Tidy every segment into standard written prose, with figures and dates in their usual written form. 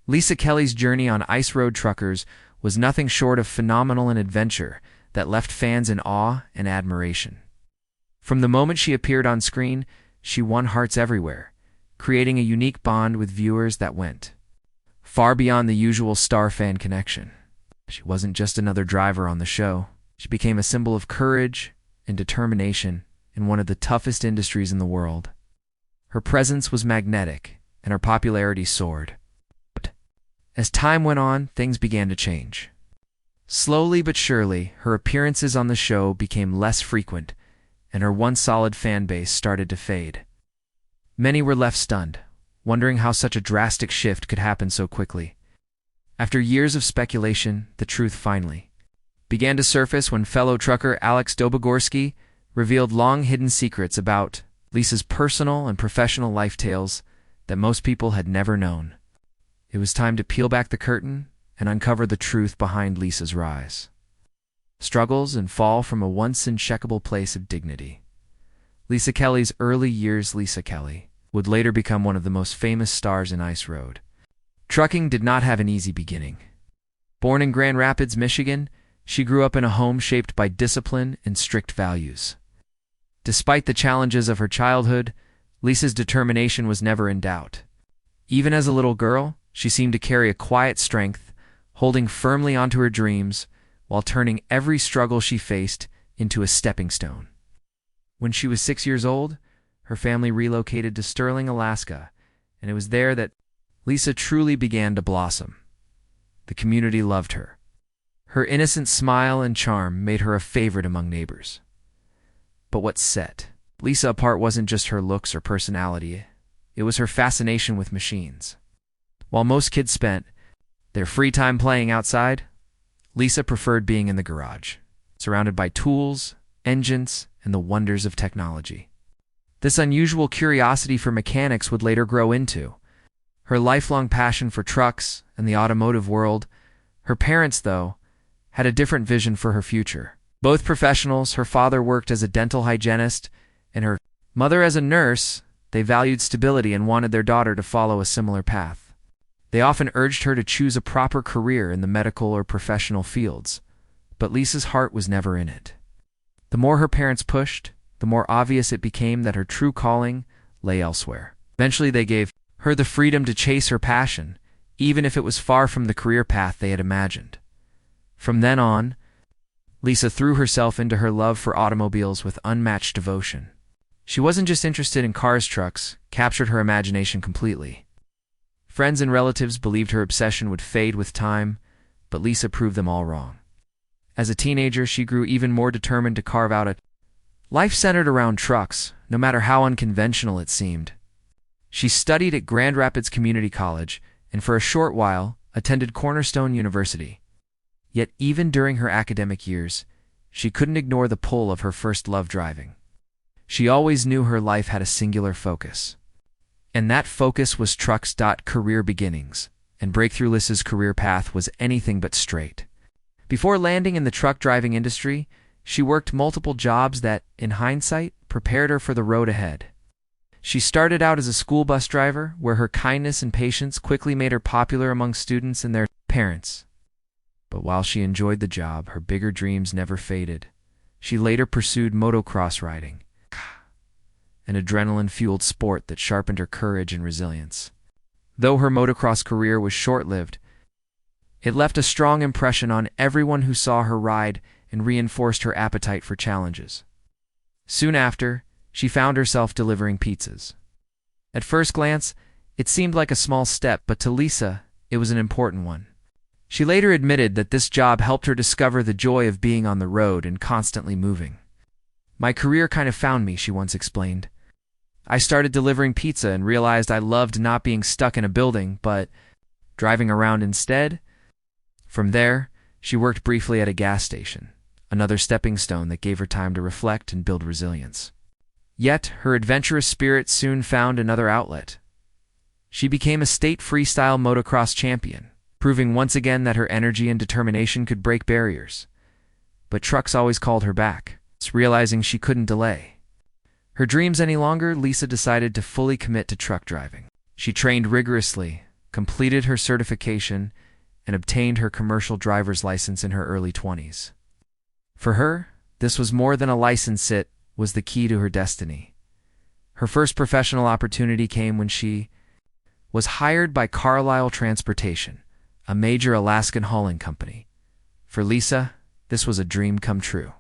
Lisa Kelly's journey on ice road truckers was nothing short of phenomenal and adventure that left fans in awe and admiration. From the moment she appeared on screen, she won hearts everywhere, creating a unique bond with viewers that went far beyond the usual star-fan connection. She wasn't just another driver on the show. She became a symbol of courage and determination in one of the toughest industries in the world. Her presence was magnetic, and her popularity soared. But as time went on, things began to change. Slowly but surely, her appearances on the show became less frequent, and her once solid fan base started to fade. Many were left stunned, wondering how such a drastic shift could happen so quickly. After years of speculation, the truth finally began to surface when fellow trucker Alex Debogorski revealed long-hidden secrets about Lisa's personal and professional life tales that most people had never known. It was time to peel back the curtain and uncover the truth behind Lisa's rise, struggles, and fall from a once uncheckable place of dignity. Lisa Kelly's early years. Lisa Kelly would later become one of the most famous stars in ice road trucking did not have an easy beginning. Born in Grand Rapids, Michigan, she grew up in a home shaped by discipline and strict values. Despite the challenges of her childhood, Lisa's determination was never in doubt. Even as a little girl, she seemed to carry a quiet strength, holding firmly onto her dreams while turning every struggle she faced into a stepping stone. When she was 6 years old, her family relocated to Sterling, Alaska, and it was there that Lisa truly began to blossom. The community loved her. Her innocent smile and charm made her a favorite among neighbors. But what set Lisa apart wasn't just her looks or personality, it was her fascination with machines. While most kids spent their free time playing outside, Lisa preferred being in the garage, surrounded by tools, engines, and the wonders of technology. This unusual curiosity for mechanics would later grow into her lifelong passion for trucks and the automotive world. Her parents, though, had a different vision for her future. Both professionals, her father worked as a dental hygienist and her mother as a nurse, they valued stability and wanted their daughter to follow a similar path. They often urged her to choose a proper career in the medical or professional fields, but Lisa's heart was never in it. The more her parents pushed, the more obvious it became that her true calling lay elsewhere. Eventually, they gave her the freedom to chase her passion, even if it was far from the career path they had imagined. From then on, Lisa threw herself into her love for automobiles with unmatched devotion. She wasn't just interested in cars. Trucks captured her imagination completely. Friends and relatives believed her obsession would fade with time, but Lisa proved them all wrong. As a teenager, she grew even more determined to carve out a life centered around trucks, no matter how unconventional it seemed. She studied at Grand Rapids Community College and for a short while attended Cornerstone University. Yet even during her academic years, she couldn't ignore the pull of her first love, driving. She always knew her life had a singular focus, and that focus was trucks. Career beginnings and breakthrough. Lisa's career path was anything but straight. Before landing in the truck driving industry, she worked multiple jobs that, in hindsight, prepared her for the road ahead. She started out as a school bus driver, where her kindness and patience quickly made her popular among students and their parents. But while she enjoyed the job, her bigger dreams never faded. She later pursued motocross riding, an adrenaline-fueled sport that sharpened her courage and resilience. Though her motocross career was short-lived, it left a strong impression on everyone who saw her ride and reinforced her appetite for challenges. Soon after, she found herself delivering pizzas. At first glance, it seemed like a small step, but to Lisa, it was an important one. She later admitted that this job helped her discover the joy of being on the road and constantly moving. "My career kind of found me," she once explained. "I started delivering pizza and realized I loved not being stuck in a building, but driving around instead." From there, she worked briefly at a gas station, another stepping stone that gave her time to reflect and build resilience. Yet, her adventurous spirit soon found another outlet. She became a state freestyle motocross champion, proving once again that her energy and determination could break barriers. But trucks always called her back. Realizing she couldn't delay her dreams any longer, Lisa decided to fully commit to truck driving. She trained rigorously, completed her certification, and obtained her commercial driver's license in her early 20s. For her, this was more than a license, it was the key to her destiny. Her first professional opportunity came when she was hired by Carlisle Transportation, a major Alaskan hauling company. For Lisa, this was a dream come true.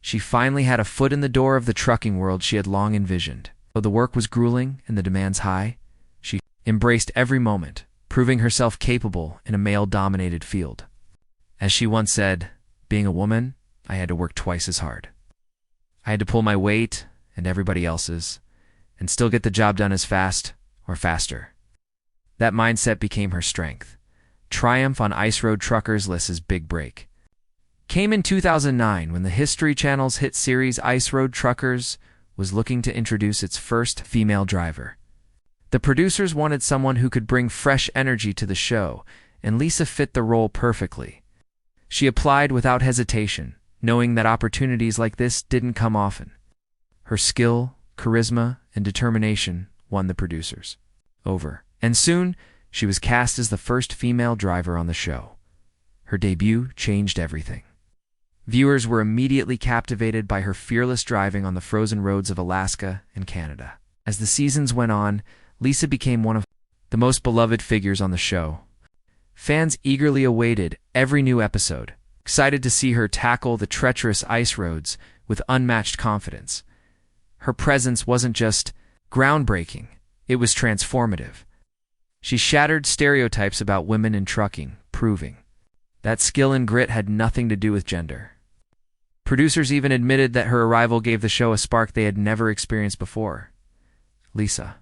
She finally had a foot in the door of the trucking world she had long envisioned. Though the work was grueling and the demands high, she embraced every moment, proving herself capable in a male-dominated field. As she once said, being a woman, I had to work twice as hard. I had to pull my weight and everybody else's, and still get the job done as fast or faster. That mindset became her strength. Triumph on Ice Road Truckers Lisa's big break came in 2009 when the History Channel's hit series Ice Road Truckers was looking to introduce its first female driver. The producers wanted someone who could bring fresh energy to the show, and Lisa fit the role perfectly. She applied without hesitation, knowing that opportunities like this didn't come often. Her skill, charisma, and determination won the producers over, and soon she was cast as the first female driver on the show. Her debut changed everything. Viewers were immediately captivated by her fearless driving on the frozen roads of Alaska and Canada. As the seasons went on, Lisa became one of the most beloved figures on the show. Fans eagerly awaited every new episode, excited to see her tackle the treacherous ice roads with unmatched confidence. Her presence wasn't just groundbreaking, it was transformative. She shattered stereotypes about women in trucking, proving that skill and grit had nothing to do with gender. Producers even admitted that her arrival gave the show a spark they had never experienced before. Lisa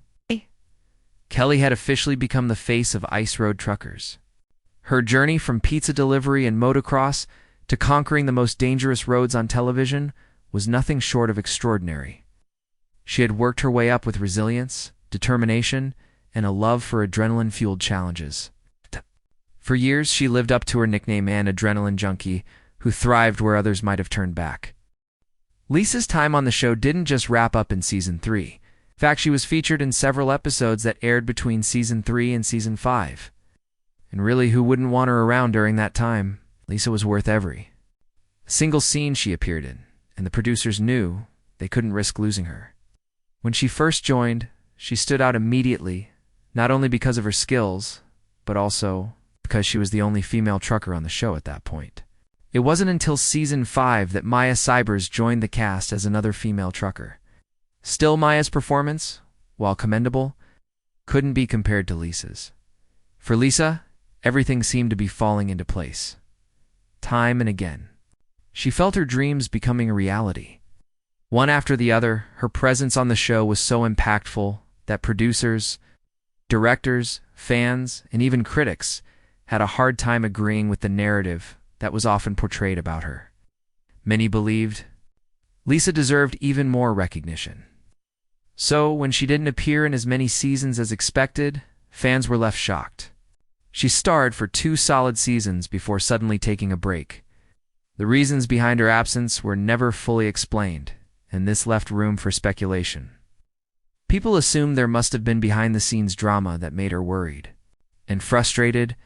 Kelly had officially become the face of Ice Road Truckers. Her journey from pizza delivery and motocross to conquering the most dangerous roads on television was nothing short of extraordinary. She had worked her way up with resilience, determination, and a love for adrenaline-fueled challenges. For years, she lived up to her nickname, an adrenaline junkie, who thrived where others might have turned back. Lisa's time on the show didn't just wrap up in Season 3. In fact, she was featured in several episodes that aired between Season 3 and Season 5. And really, who wouldn't want her around during that time? Lisa was worth every single scene she appeared in, and the producers knew they couldn't risk losing her. When she first joined, she stood out immediately, not only because of her skills, but also because she was the only female trucker on the show at that point. It wasn't until Season 5 that Maya Cybers joined the cast as another female trucker. Still, Maya's performance, while commendable, couldn't be compared to Lisa's. For Lisa, everything seemed to be falling into place. Time and again, she felt her dreams becoming a reality. One after the other, her presence on the show was so impactful that producers, directors, fans, and even critics had a hard time agreeing with the narrative that was often portrayed about her. Many believed Lisa deserved even more recognition. So, when she didn't appear in as many seasons as expected, fans were left shocked. She starred for 2 solid seasons before suddenly taking a break. The reasons behind her absence were never fully explained, and this left room for speculation. People assumed there must have been behind-the-scenes drama that made her worried and frustrated.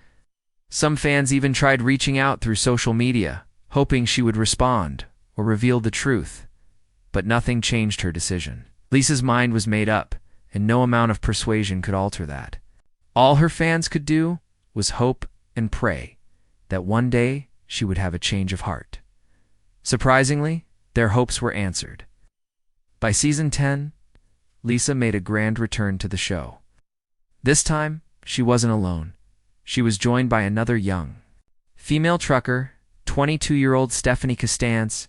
Some fans even tried reaching out through social media, hoping she would respond or reveal the truth, but nothing changed her decision. Lisa's mind was made up, and no amount of persuasion could alter that. All her fans could do was hope and pray that one day she would have a change of heart. Surprisingly, their hopes were answered. By Season 10, Lisa made a grand return to the show. This time, she wasn't alone. She was joined by another young female trucker, 22-year-old Stephanie Costanz,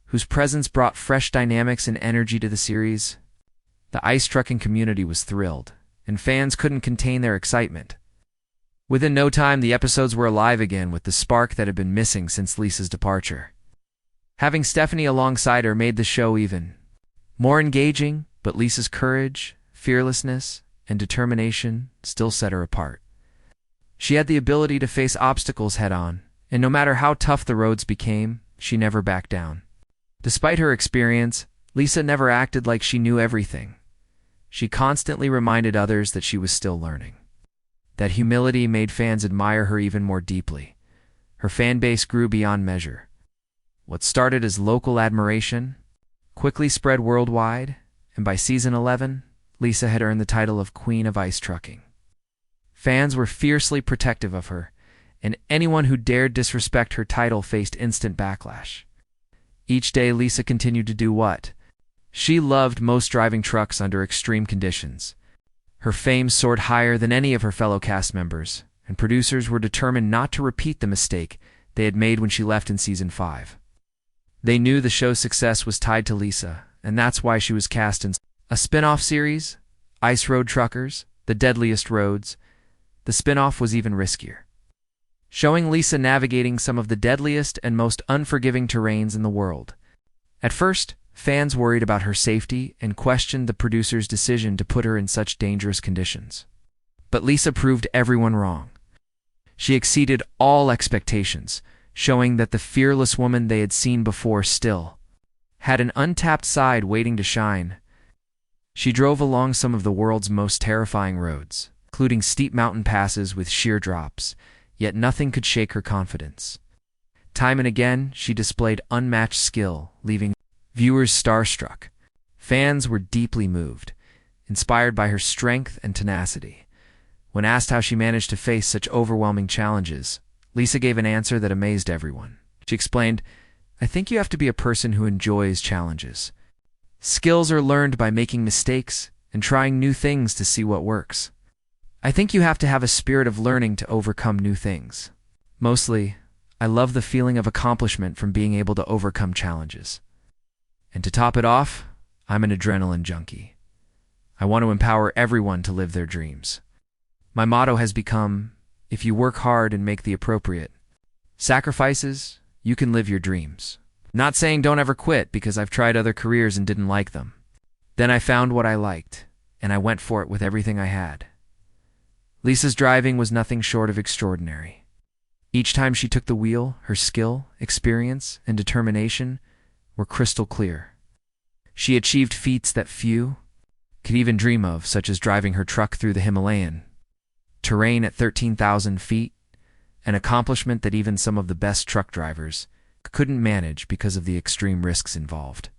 whose presence brought fresh dynamics and energy to the series. The ice trucking community was thrilled, and fans couldn't contain their excitement. Within no time, the episodes were alive again with the spark that had been missing since Lisa's departure. Having Stephanie alongside her made the show even more engaging, but Lisa's courage, fearlessness, and determination still set her apart. She had the ability to face obstacles head-on, and no matter how tough the roads became, she never backed down. Despite her experience, Lisa never acted like she knew everything. She constantly reminded others that she was still learning. That humility made fans admire her even more deeply. Her fan base grew beyond measure. What started as local admiration quickly spread worldwide, and by season 11, Lisa had earned the title of Queen of Ice Trucking. Fans were fiercely protective of her, and anyone who dared disrespect her title faced instant backlash. Each day, Lisa continued to do what she loved most: driving trucks under extreme conditions. Her fame soared higher than any of her fellow cast members, and producers were determined not to repeat the mistake they had made when she left in season 5. They knew the show's success was tied to Lisa, and that's why she was cast in a spin-off series, Ice Road Truckers, The Deadliest Roads. The spin-off was even riskier, showing Lisa navigating some of the deadliest and most unforgiving terrains in the world. At first, fans worried about her safety and questioned the producer's decision to put her in such dangerous conditions. But Lisa proved everyone wrong. She exceeded all expectations, showing that the fearless woman they had seen before still had an untapped side waiting to shine. She drove along some of the world's most terrifying roads, including steep mountain passes with sheer drops, yet nothing could shake her confidence. Time and again, she displayed unmatched skill, leaving viewers starstruck. Fans were deeply moved, inspired by her strength and tenacity. When asked how she managed to face such overwhelming challenges, Lisa gave an answer that amazed everyone. She explained, "I think you have to be a person who enjoys challenges. Skills are learned by making mistakes and trying new things to see what works. I think you have to have a spirit of learning to overcome new things. Mostly, I love the feeling of accomplishment from being able to overcome challenges. And to top it off, I'm an adrenaline junkie. I want to empower everyone to live their dreams. My motto has become, if you work hard and make the appropriate sacrifices, you can live your dreams. Not saying don't ever quit, because I've tried other careers and didn't like them. Then I found what I liked, and I went for it with everything I had." Lisa's driving was nothing short of extraordinary. Each time she took the wheel, her skill, experience, and determination were crystal clear. She achieved feats that few could even dream of, such as driving her truck through the Himalayan terrain at 13,000 feet, an accomplishment that even some of the best truck drivers couldn't manage because of the extreme risks involved.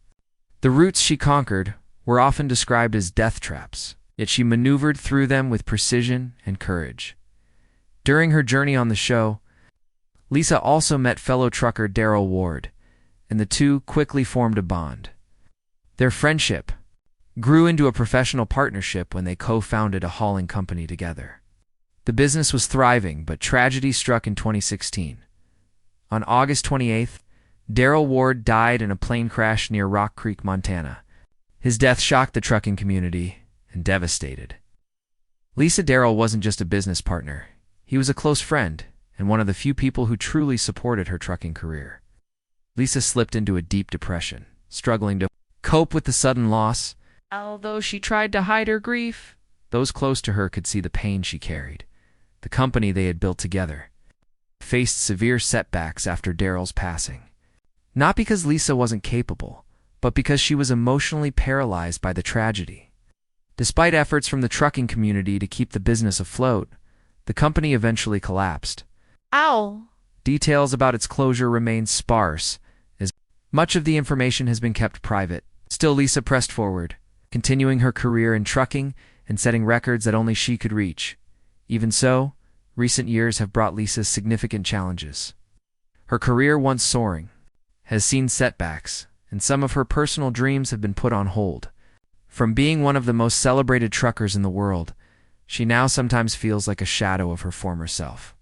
The routes she conquered were often described as death traps, yet she maneuvered through them with precision and courage. During her journey on the show, Lisa also met fellow trucker Daryl Ward, and the two quickly formed a bond. Their friendship grew into a professional partnership when they co-founded a hauling company together. The business was thriving, but tragedy struck in 2016. On August 28th, Daryl Ward died in a plane crash near Rock Creek, Montana. His death shocked the trucking community and devastated. Lisa Daryl wasn't just a business partner. He was a close friend and one of the few people who truly supported her trucking career. Lisa slipped into a deep depression, struggling to cope with the sudden loss. Although she tried to hide her grief, those close to her could see the pain she carried. The company they had built together faced severe setbacks after Daryl's passing. Not because Lisa wasn't capable, but because she was emotionally paralyzed by the tragedy. Despite efforts from the trucking community to keep the business afloat, the company eventually collapsed. Details about its closure remain sparse, as much of the information has been kept private. Still, Lisa pressed forward, continuing her career in trucking and setting records that only she could reach. Even so, recent years have brought Lisa significant challenges. Her career, once soaring, has seen setbacks, and some of her personal dreams have been put on hold. From being one of the most celebrated truckers in the world, she now sometimes feels like a shadow of her former self.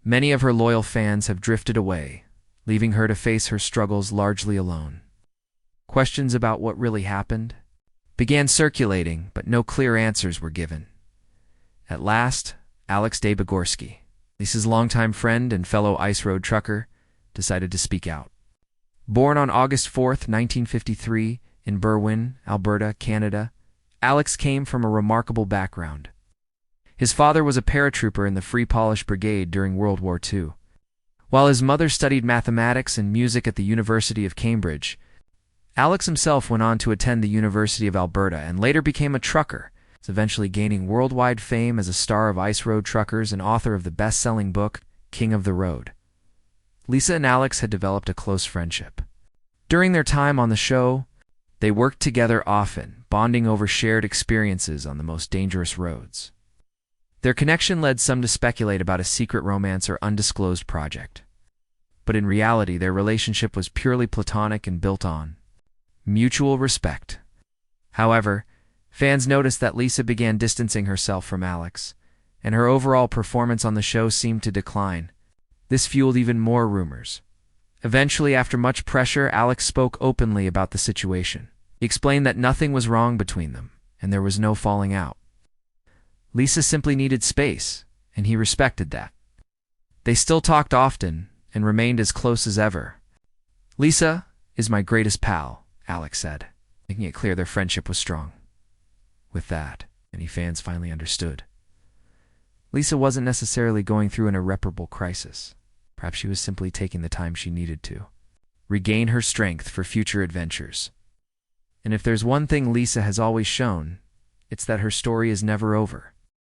Many of her loyal fans have drifted away, leaving her to face her struggles largely alone. Questions about what really happened began circulating, but no clear answers were given. At last, Alex Debogorski, Lisa's longtime friend and fellow ice road trucker, decided to speak out. Born on August 4th, 1953, in Berwyn, Alberta, Canada, Alex came from a remarkable background. His father was a paratrooper in the Free Polish Brigade during World War II, while his mother studied mathematics and music at the University of Cambridge. Alex himself went on to attend the University of Alberta and later became a trucker, eventually gaining worldwide fame as a star of Ice Road Truckers and author of the best-selling book, King of the Road. Lisa and Alex had developed a close friendship. During their time on the show, they worked together often, bonding over shared experiences on the most dangerous roads. Their connection led some to speculate about a secret romance or undisclosed project. But in reality, their relationship was purely platonic and built on mutual respect. However, fans noticed that Lisa began distancing herself from Alex, and her overall performance on the show seemed to decline. This fueled even more rumors. Eventually, after much pressure, Alex spoke openly about the situation. He explained that nothing was wrong between them, and there was no falling out. Lisa simply needed space, and he respected that. They still talked often and remained as close as ever. "Lisa is my greatest pal," Alex said, making it clear their friendship was strong. With that, many fans finally understood. Lisa wasn't necessarily going through an irreparable crisis. Perhaps she was simply taking the time she needed to regain her strength for future adventures. And if there's one thing Lisa has always shown, it's that her story is never over.